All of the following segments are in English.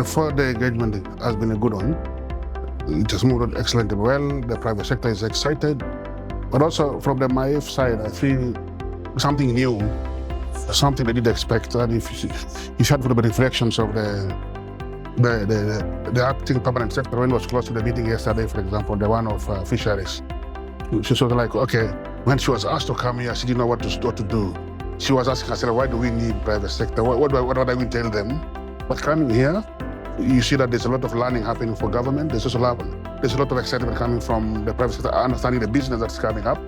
far the engagement has been a good one. It has moved on excellently well. The private sector is excited. But also from the MIF side, I feel something new, something they didn't expect. And if you had for the reflections of the acting permanent secretary when it was close to the meeting yesterday, for example, the one of fisheries, she was like, okay, when she was asked to come here, she didn't know what to do. She was asking herself, why do we need private sector? What do I going to tell them? But coming here, you see that there's a lot of learning happening for government. There's a lot of excitement coming from the private sector, understanding the business that's coming up.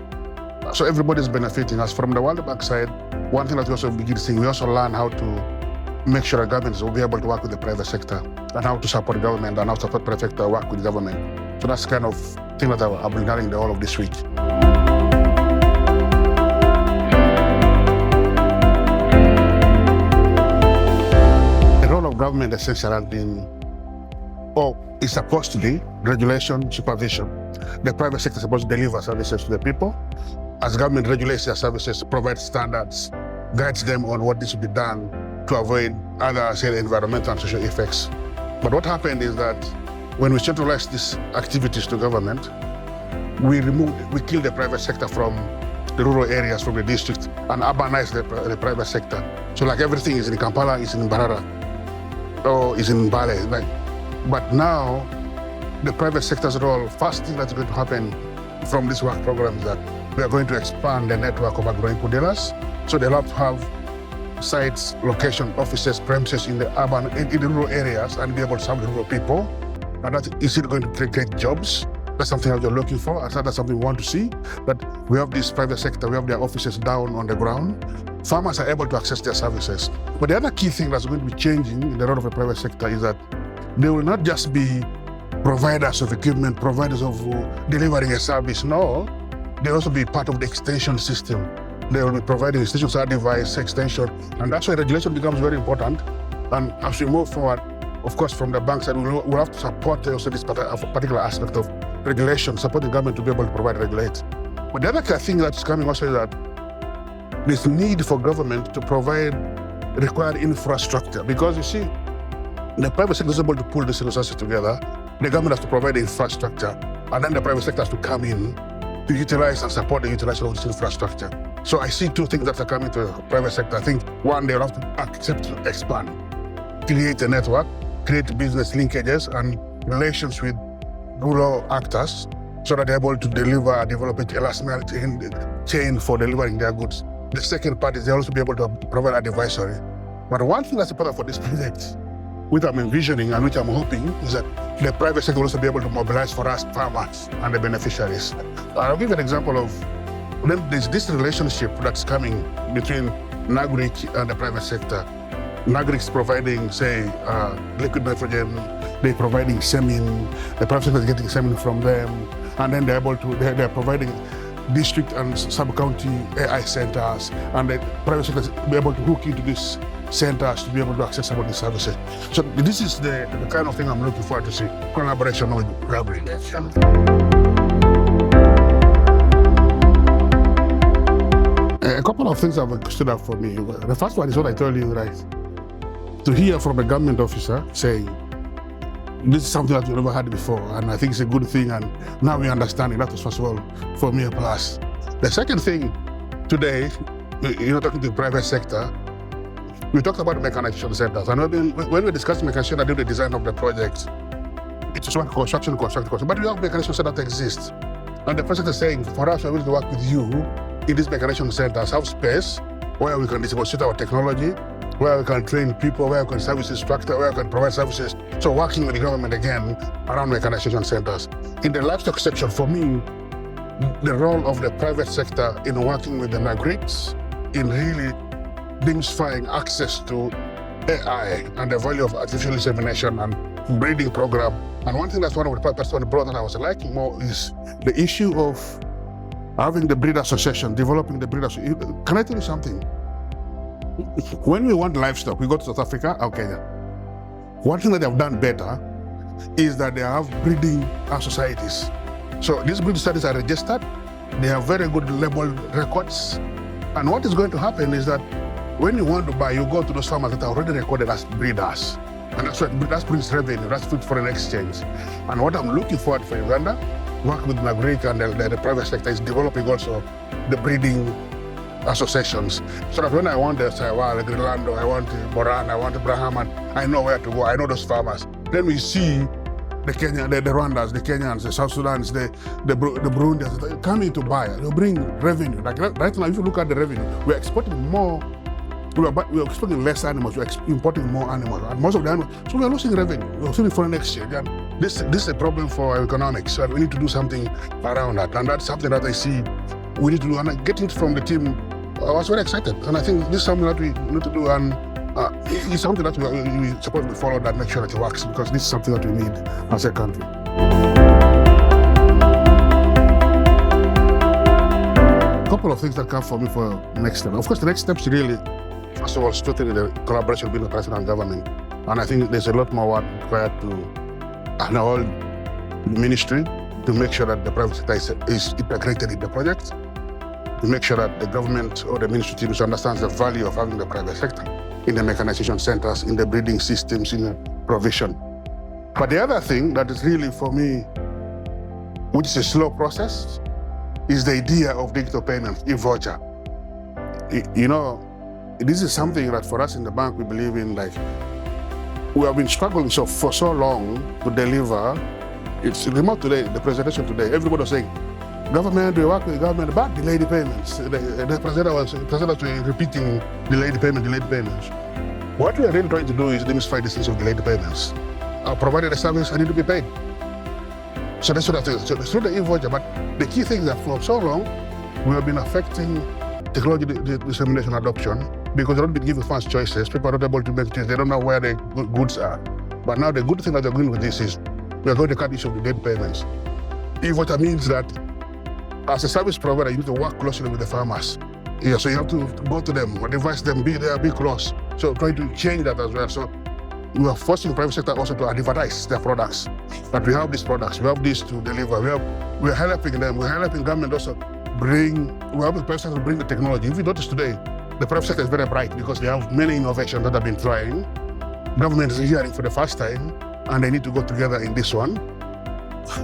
So everybody's benefiting. As from the World Bank side, one thing that we also begin to see, we also learn how to make sure that governments will be able to work with the private sector and how to support government and how to support private sector work with government. So that's kind of thing that I've been learning the whole of this week. The role of government essentially has been, or is supposed to be, regulation, supervision. The private sector is supposed to deliver services to the people. As government regulates their services, provides standards, guides them on what needs to be done to avoid other, say, environmental and social effects. But what happened is that when we centralized these activities to government, we killed the private sector from the rural areas, from the district, and urbanized the private sector. So like everything is in Kampala, is in Mbarara, or is in Mbale. But now, the private sector's role, first thing that's going to happen from this work program is that we are going to expand the network of agro-input dealers. So they'll have to have sites, location, offices, premises in the urban, in the rural areas and be able to serve the rural people. And that is it going to create jobs? That's something that you're looking for. I thought that's something we want to see. That we have this private sector, we have their offices down on the ground. Farmers are able to access their services. But the other key thing that's going to be changing in the role of the private sector is that they will not just be providers of equipment, providers of delivering a service. No, they'll also be part of the extension system. They will be providing extension device, extension, and that's why regulation becomes very important. And as we move forward, of course, from the bank side, we'll have to support also this particular aspect of regulation, support the government to be able to provide regulate. But the other thing that's coming also is that this need for government to provide required infrastructure, because you see, the private sector is able to pull these resources together. The government has to provide the infrastructure, and then the private sector has to come in to utilize and support the utilization of this infrastructure. So I see two things that are coming to the private sector. I think one, they'll have to accept to expand, create a network, create business linkages and relations with rural actors so that they're able to deliver and develop a last mile chain for delivering their goods. The second part is they'll also be able to provide advisory. But one thing that's important for this project, which I'm envisioning and which I'm hoping, is that the private sector will also be able to mobilize for us farmers and the beneficiaries. I'll give an example of, there's this relationship that's coming between NAGRIC and the private sector. NAGRIC is providing, say, liquid nitrogen, they're providing semen, the private sector is getting semen from them, and then they're providing district and sub-county AI centers, and the private sector will be able to hook into these centers to be able to access some of the services. So this is the kind of thing I'm looking forward to see, collaboration with government. A couple of things have stood out for me. The first one is what I told you, right? To hear from a government officer saying, this is something that we never had before, and I think it's a good thing, and now we understand it. That was first of all, for me, a plus. The second thing today, talking to the private sector, we talked about the mechanization centers, and when we discussed mechanization, I did the design of the project. It's just one construction, but we have mechanization centers that exist. And the president is saying, for us, we're willing to work with you in these mechanization centers, have space where we can demonstrate our technology, where we can train people, where we can service instructor, where we can provide services. So working with the government again around mechanization centers. In the livestock section, for me, the role of the private sector in working with the NAGRICs in really demystifying access to AI and the value of artificial insemination and breeding program. And one thing that's one of the person brought that I was liking more is the issue of having the breed association, developing the breed association. Can I tell you something? When we want livestock, we go to South Africa or Kenya. One thing that they have done better is that they have breeding societies. So these breeding societies are registered, they have very good labeled records. And what is going to happen is that when you want to buy, you go to those farmers that are already recorded as breeders. And that brings revenue, that's foreign exchange. And what I'm looking forward for Uganda, work with Magric and the private sector, is developing also the breeding associations. So that when I want the Saiwa, the Grilando, I want Moran, I want Brahman, I know where to go, I know those farmers. Then we see the Kenyan, the Rwandans, the Kenyans, the South Sudans, the Burundians coming to buy. They bring revenue. Like right now, if you look at the revenue, we're exporting more. We're exporting less animals. We're importing more animals, and most of the animals. So we're losing revenue. We're losing foreign exchange, and this is a problem for our economics. So we need to do something around that, and that's something that I see we need to do. And getting from the team, I was very excited, and I think this is something that we need to do. And it's something that we supposed to follow that, make sure that it works, because this is something that we need as a country. A couple of things that come for me for next step. Of course, the next step is really, first of all, strengthening the collaboration between the president and government. And I think there's a lot more work required to an whole ministry to make sure that the private sector is integrated in the project, to make sure that the government or the ministry teams understands the value of having the private sector in the mechanization centers, in the breeding systems, in the provision. But the other thing that is really for me, which is a slow process, is the idea of digital payments, e-voucher. You know, this is something that for us in the bank we believe in. Like, we have been struggling for so long to deliver. It's remote today, the presentation today, everybody was saying, government, we work with government, but delayed payments. The president was repeating delayed payments. What we are really trying to do is demystify this thing of delayed payments. Provided a service, I need to be paid. So that's what I think. So it's not the e-voucher, but the key thing is that for so long, we have been affecting technology dissemination adoption, because they've not been given fast choices. People are not able to make choices. They don't know where the goods are. But now the good thing that they're doing with this is we are going to cut issue of delayed payments. E-voucher means that as a service provider, you need to work closely with the farmers. Yeah, so you have to go to them, advise them, be there, be close. So trying to change that as well. So we are forcing private sector also to advertise their products. That we have these products, we have this to deliver. We are helping them. We're helping government also we have the private sector to bring the technology. If you notice today, the private sector is very bright because they have many innovations that have been trying. Government is hearing for the first time, and they need to go together in this one.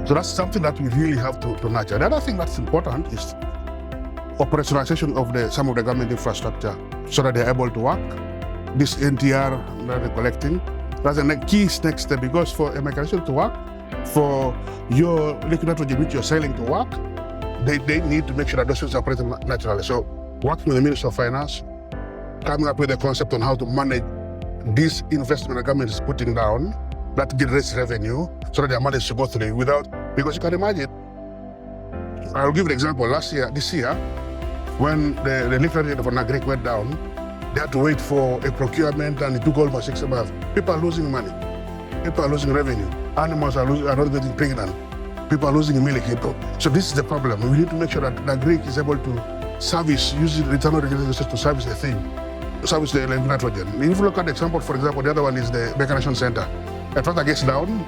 So that's something that we really have to nurture. The other thing that's important is operationalization of some of the government infrastructure so that they're able to work. This NTR that they're collecting, that's the key next step, because for a mechanization to work, for your liquid nitrogen which you're selling to work, they need to make sure that those things are operating naturally. So working with the Minister of Finance, coming up with a concept on how to manage this investment the government is putting down that generates revenue, so that they are managed to go through without, because you can imagine, I'll give you an example. This year, when the liquid nitrogen for Nagrik went down, they had to wait for a procurement, and it took almost 6 months. People are losing money. People are losing revenue. Animals are not getting pregnant. People are losing milk. So this is the problem. We need to make sure that Nagrik is able to service, using return on regulation to service the thing, to service the nitrogen. If you look at the example, for example, the other one is the mechanization center. If that gets down,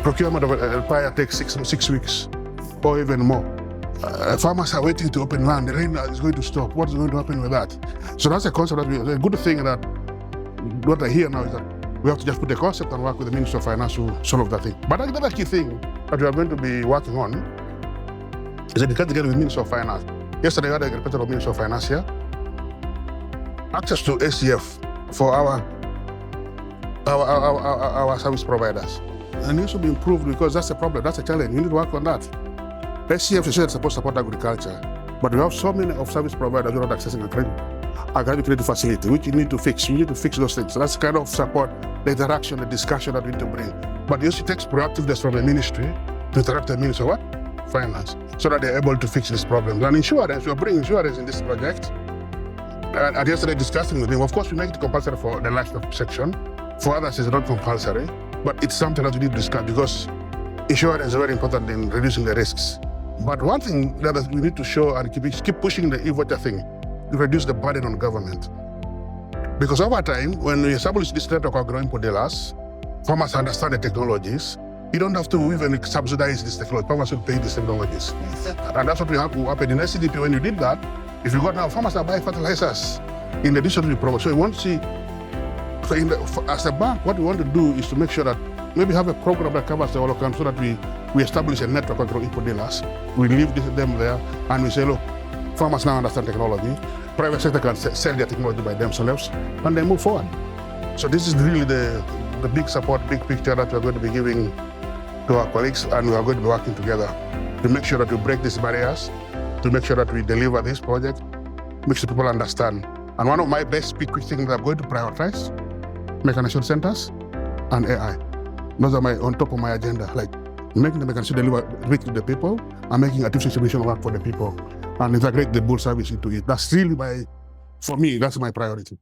procurement of a tire takes 6 weeks or even more. Farmers are waiting to open land. The rain is going to stop. What's going to happen with that? So that's a concept a good thing that what I hear now is that we have to just put the concept and work with the Minister of Finance to solve that thing. But another key thing that we are going to be working on is that we can together with the Minister of Finance. Yesterday, I had a representative of Minister of Finance here. Access to ACF for our service providers. And it needs to be improved, because that's a problem, that's a challenge. We need to work on that. SCF is supposed to support agriculture, but we have so many of service providers who are not accessing a credit facility, which you need to fix. You need to fix those things. So that's kind of support the interaction, the discussion that we need to bring. But it also takes proactiveness from the ministry to interact with the Ministry of Finance, so that they're able to fix these problems. And insurance, we are bringing insurance in this project. And yesterday discussing with him, of course we make it compulsory for the livestock section. For others it's not compulsory, but it's something that we need to discuss, because insurance is very important in reducing the risks. But one thing that we need to show and keep pushing the e-voucher thing, to reduce the burden on government. Because over time, when we establish this network of agro-input dealers, farmers understand the technologies. You don't have to even subsidize this technology. Farmers will pay these technologies. And that's what will happen in SCDP. When you did that, if you got now, farmers are buying fertilizers in addition to the product. So you want to see So as a bank, what we want to do is to make sure that maybe have a program that covers the whole of country so that we establish a network of input dealers. We leave them there and we say, look, farmers now understand technology. Private sector can sell their technology by themselves and they move forward. So this is really the big support, big picture that we're going to be giving to our colleagues, and we are going to be working together to make sure that we break these barriers, to make sure that we deliver this project, make sure people understand. And one of my best big things that I'm going to prioritize, mechanization centers and AI. Those are on top of my agenda, like making the mechanization deliver reach to the people and making artificial insemination work for the people and integrate the bull service into it. That's really for me, that's my priority.